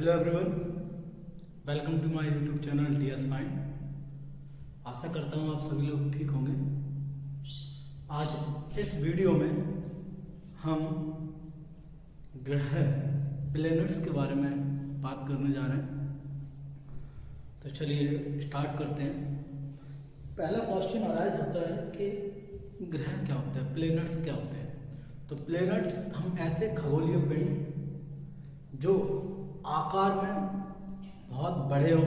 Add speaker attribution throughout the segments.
Speaker 1: Hello everyone, welcome to my YouTube channel DS fine. आशा करता हूँ आप सभी लोग ठीक होंगे। आज इस वीडियो में हम ग्रह प्लैनेट्स के बारे में बात करने जा रहे हैं। तो चलिए स्टार्ट करते हैं। पहला क्वेश्चन अराइज होता है कि ग्रह क्या होता है, प्लैनेट्स क्या होते हैं। तो प्लैनेट्स हम ऐसे खगोलीय पिंड जो आकार में बहुत बड़े हो,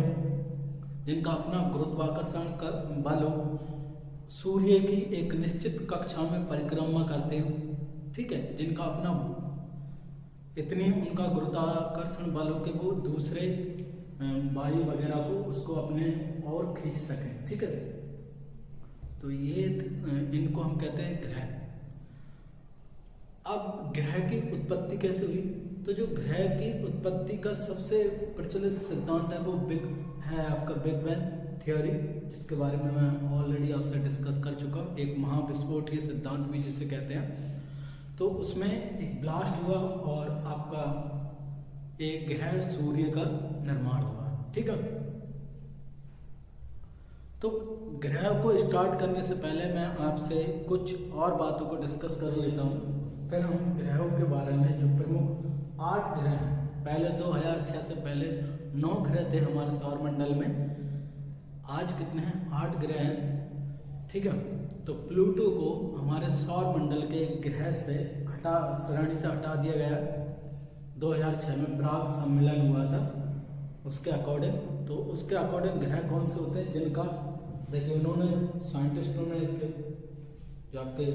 Speaker 1: जिनका अपना गुरुत्वाकर्षण का बल हो, सूर्य की एक निश्चित कक्षा में परिक्रमा करते हो, ठीक है, जिनका अपना इतनी उनका गुरुत्वाकर्षण बल हो कि वो दूसरे वायु वगैरह को उसको अपने और खींच सकें, ठीक है। तो ये इनको हम कहते हैं ग्रह। अब ग्रह की उत्पत्ति कैसे हुई? तो जो ग्रह की उत्पत्ति का सबसे प्रचलित सिद्धांत है वो आपका बिग बैंग थ्योरी, जिसके बारे में मैं ऑलरेडी आपसे डिस्कस कर चुका हूँ। एक महाविस्फोट ये सिद्धांत भी जिसे कहते हैं। तो उसमें एक ब्लास्ट हुआ और आपका एक ग्रह सूर्य का निर्माण हुआ, ठीक है। तो ग्रह को स्टार्ट करने से पहले मैं आपसे कुछ और बातों को डिस्कस कर लेता हूँ, फिर हम ग्रहों के बारे में जो प्रमुख 8 ग्रह हैं। पहले 2006 से पहले 9 ग्रह थे हमारे सौरमंडल में, आज कितने हैं? 8 ग्रह हैं, ठीक है। तो प्लूटो को हमारे सौरमंडल के ग्रह से श्रेणी से हटा दिया गया। 2006 में प्राग सम्मेलन हुआ था उसके अकॉर्डिंग। तो उसके अकॉर्डिंग ग्रह कौन से होते हैं जिनका, देखिए उन्होंने साइंटिस्टों ने जो आपके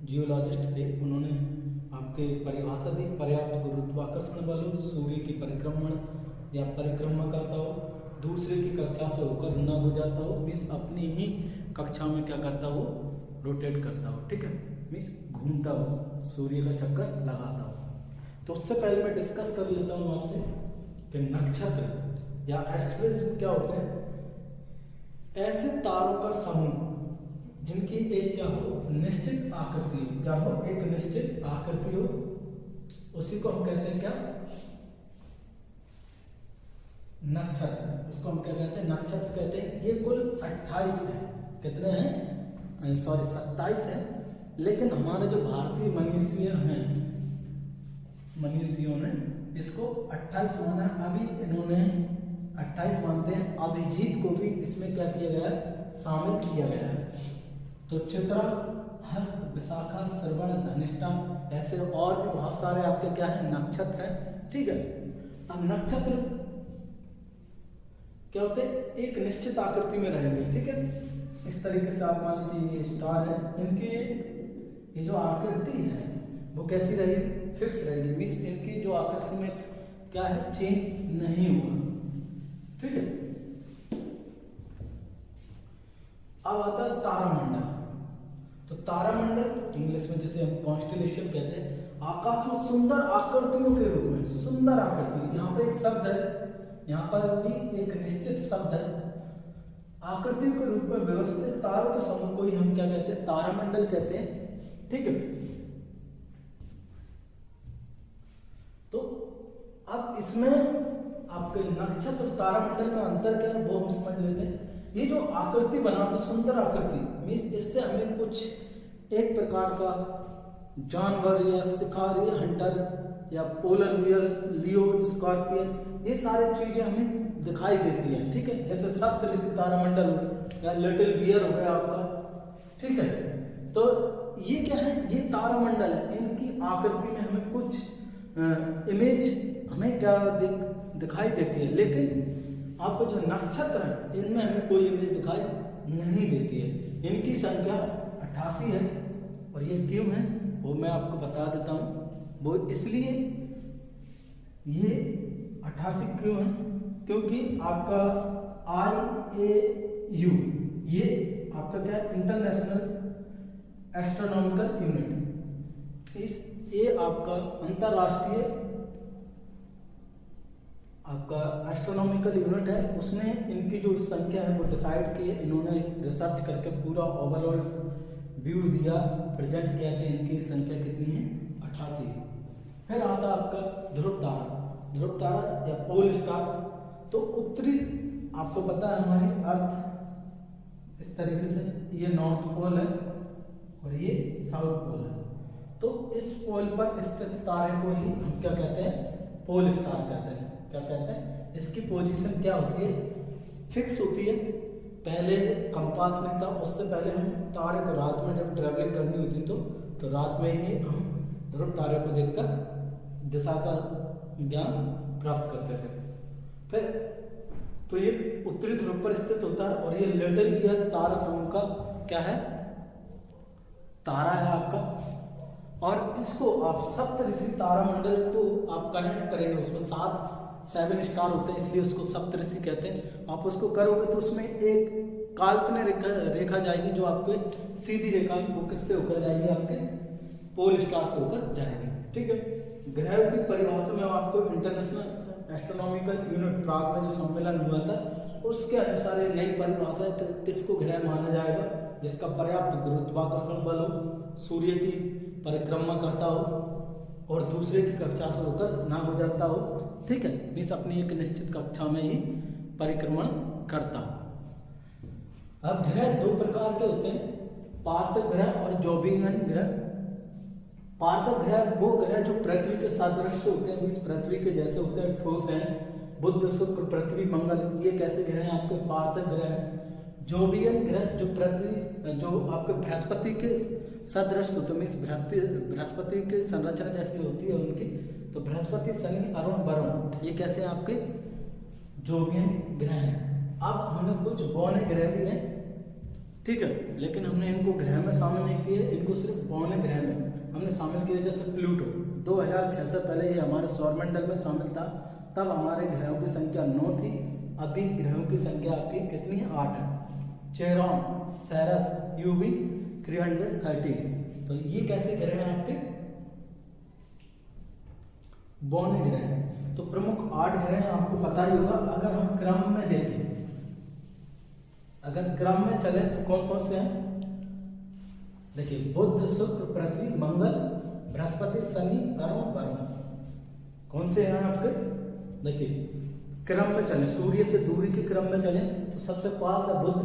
Speaker 1: जियोलॉजिस्ट थे उन्होंने आपके परिभाषा दी, पर्याप्त गुरुत्वाकर्षण बल हो, सूर्य की परिक्रमा करता हो, दूसरे की कक्षा से होकर न गुजरता हो, मीन्स अपनी ही कक्षा में क्या करता हो, रोटेट करता हो, ठीक है, मीन्स घूमता हो, सूर्य का चक्कर लगाता हो। तो उससे पहले मैं डिस्कस कर लेता हूँ आपसे कि नक्षत्र या एस्ट्रोइड्स क्या होते हैं। ऐसे तारों का समूह जिनकी एक क्या हो, निश्चित आकृति हो, क्या हो, एक निश्चित आकृति हो, उसी को हम कहते हैं क्या, नक्षत्र। उसको हम क्या कहते हैं, नक्षत्र कहते हैं। ये कुल 28 है। कितने हैं? 27 है। लेकिन हमारे जो भारतीय मनीषियों ने इसको 28 माना। अभी इन्होंने 28 मानते हैं। अभिजीत को भी इसमें क्या किया गया, शामिल किया गया है। तो चित्रा, हस्त, विशाखा, श्रवण, धनिष्ठा, ऐसे और भी बहुत सारे आपके क्या है, नक्षत्र हैं, ठीक है। अब नक्षत्र क्या होते हैं, एक निश्चित आकृति में रहेंगे, ठीक है। इस तरीके से आप मान लीजिए ये स्टार है, इनकी ये जो आकृति है वो कैसी रहेगी, फिक्स रहेगी, मीन्स इनकी जो आकृति में क्या है, चेंज नहीं हुआ, ठीक है। अब आता है तारामंडल। तो तारामंडल इंग्लिश में जिसे हम कॉन्स्टेलेशन कहते हैं, आकाश में सुंदर आकृतियों के रूप में, सुंदर आकृति, यहाँ पर एक शब्द है, यहाँ पर भी एक निश्चित शब्द है, आकृतियों के रूप में व्यवस्थित तारों के समूह को ही हम क्या कहते हैं, तारामंडल कहते हैं, ठीक है। तो अब इसमें आपके नक्षत्र और तारामंडल में अंतर क्या है वो हम समझ लेते हैं। ये जो आकृति बनाते, सुंदर आकृति, मीन्स इससे हमें कुछ एक प्रकार का जानवर या शिकारी, हंटर या पोलर बियर, लियो, स्कॉर्पियन, ये सारी चीजें हमें दिखाई देती हैं, ठीक है। जैसे सप्तऋषि तारामंडल या लिटिल बियर हो गया आपका, ठीक है। तो ये क्या है, ये तारामंडल है। इनकी आकृति में हमें कुछ इमेज हमें क्या दिखाई देती है, लेकिन आपको जो नक्षत्र है इनमें हमें कोई इमेज दिखाई नहीं देती है। इनकी संख्या 88 है। और ये क्यों है वो मैं आपको बता देता हूँ। वो इसलिए ये 88 क्यों है, क्योंकि आपका IAU ये आपका क्या है, इंटरनेशनल एस्ट्रोनॉमिकल यूनिट, ये आपका अंतरराष्ट्रीय आपका एस्ट्रोनॉमिकल यूनिट है। उसने इनकी जो संख्या है वो डिसाइड की, इन्होंने रिसर्च करके पूरा ओवरऑल व्यू दिया, प्रेजेंट किया कि इनकी संख्या कितनी है, 88। फिर आता आपका ध्रुव तारा। ध्रुव तारा या पोल स्टार। तो उत्तरी आपको पता है हमारी अर्थ इस तरीके से, ये नॉर्थ पोल है और ये साउथ पोल है। तो इस पोल पर स्थित तारे को ही हम क्या कहते हैं, पोल स्टार कहते हैं। क्या कहते हैं, इसकी पोजीशन क्या होती है, फिक्स होती है। पहले कंपास नहीं था, उससे पहले हम तारे को रात में जब ट्रेवलिंग करनी होती तो रात में ही हम ध्रुव तारे को देखकर दिशा का ज्ञान प्राप्त करते थे। फिर तो ये उत्तरी ध्रुव पर स्थित होता है और ये लिटिल बियर तारा समूह का क्या है, तारा है आपका। और इसको आप सप्तऋषि तारामंडल को आप कनेक्ट करेंगे, उसमें 7 स्टार होते हैं, इसलिए उसको सप्तऋषि कहते हैं। आप उसको करोगे तो उसमें एक काल्पनिक रेखा जाएगी जो आपके सीधी रेखा, वो किससे होकर जाएगी, आपके पोल स्टार से होकर जाएगी। ठीक है, ग्रह की परिभाषा में आपको इंटरनेशनल एस्ट्रोनॉमिकल यूनिट प्राग में जो सम्मेलन हुआ था उसके अनुसार ये नई परिभाषा है कि किसको ग्रह माना जाएगा, जिसका पर्याप्त गुरुत्वाकर्षण बल हो, सूर्य की परिक्रमा करता हो और दूसरे की कक्षा से होकर ना गुजरता हो। ठीक है, मीन्स अपनी एक निश्चित कक्षा में ही परिक्रमण करता हो। अब ग्रह 2 प्रकार के होते हैं, पार्थिव ग्रह और जोवियन ग्रह। पार्थिव ग्रह वो ग्रह जो पृथ्वी के सदृश होते हैं, मीन्स पृथ्वी के जैसे होते हैं, ठोस हैं। बुध, शुक्र, पृथ्वी, मंगल, ये कैसे ग्रह हैं, आपके पार्थिव ग्रह हैं। जोवियन ग्रह जो पृथ्वी, जो आपके बृहस्पति के सदृश होते हैं, मीन्स बृहस्पति की संरचना जैसी होती है उनकी, तो बृहस्पति, शनि, अरुण, वरुण, ये कैसे हैं आपके जोवियन ग्रह हैं। अब हमने कुछ बौने ग्रह भी हैं, ठीक है, लेकिन हमने इनको ग्रह में शामिल नहीं किए, इनको सिर्फ बौने ग्रह में हमने शामिल किया। जैसे प्लूटो 2006 से पहले ये हमारे सौरमंडल में शामिल था, तब हमारे ग्रहों की संख्या 9 थी, अभी ग्रहों की संख्या आपकी कितनी है, 8 है। चेरॉन, सेरस, यूवी 313। तो ये कैसे ग्रह हैं आपके, बौने ग्रह हैं। तो प्रमुख 8 ग्रह हैं, आपको पता ही होगा। अगर हम क्रम में देखें, अगर क्रम में चले तो कौन कौन से हैं, देखिए बुध, शुक्र, पृथ्वी, मंगल, बृहस्पति, शनि, अरुण, वरुण, कौन से हैं आपके। देखिए क्रम में चले, सूर्य से दूरी के क्रम में चले तो सबसे पास है बुध,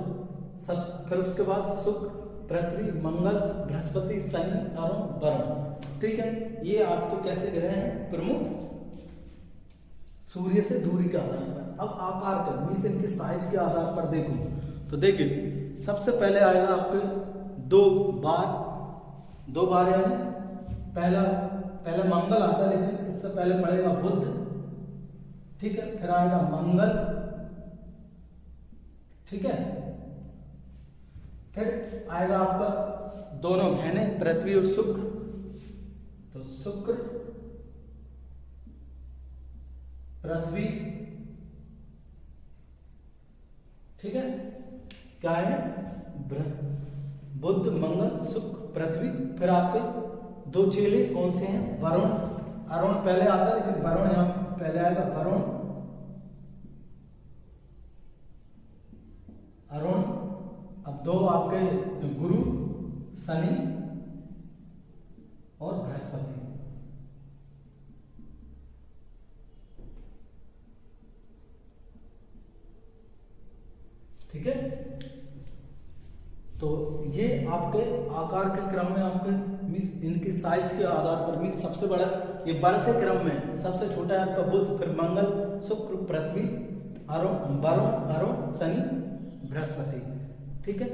Speaker 1: फिर उसके बाद शुक्र, पृथ्वी, मंगल, बृहस्पति, शनि, अरुण, वरुण। ठीक है, ये आपके कैसे ग्रह हैं, प्रमुख सूर्य से दूरी के आधार पर। अब आकार के, मीन्स इनके साइज के आधार पर देखो तो देखिए सबसे पहले आएगा आपके 2 बार यानी पहले मंगल आता है, लेकिन इससे पहले पड़ेगा बुध। ठीक है, फिर आएगा मंगल, ठीक है, फिर आएगा आपका दोनों बहनें पृथ्वी और शुक्र, तो शुक्र, पृथ्वी, ठीक है, क्या है, बुध, मंगल, शुक्र, पृथ्वी। फिर आपके 2 चेले कौन से हैं, वरुण, अरुण पहले आता है, लेकिन वरुण यहां पहले आएगा, वरुण, अरुण। अब 2 आपके गुरु, शनि और बृहस्पति। ठीक है, तो ये आपके आकार के क्रम में आपके मीन्स इनकी साइज के आधार पर, मीन्स सबसे बड़ा ये बढ़ते क्रम में सबसे छोटा है आपका बुध, फिर मंगल, शुक्र, पृथ्वी, अरुण, वरुण, अरुण, शनि, बृहस्पति। ठीक है,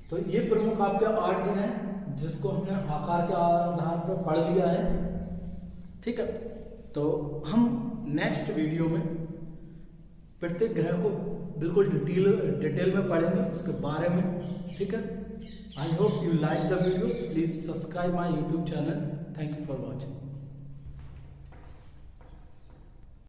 Speaker 1: तो ये प्रमुख आपके 8 ग्रह हैं जिसको हमने आकार के आधार पर पढ़ लिया है। ठीक है, तो हम नेक्स्ट वीडियो में प्रत्येक ग्रह को बिल्कुल डिटेल में पढ़ेंगे उसके बारे में। ठीक है, I hope you like the video, please subscribe my YouTube channel. Thank you for watching.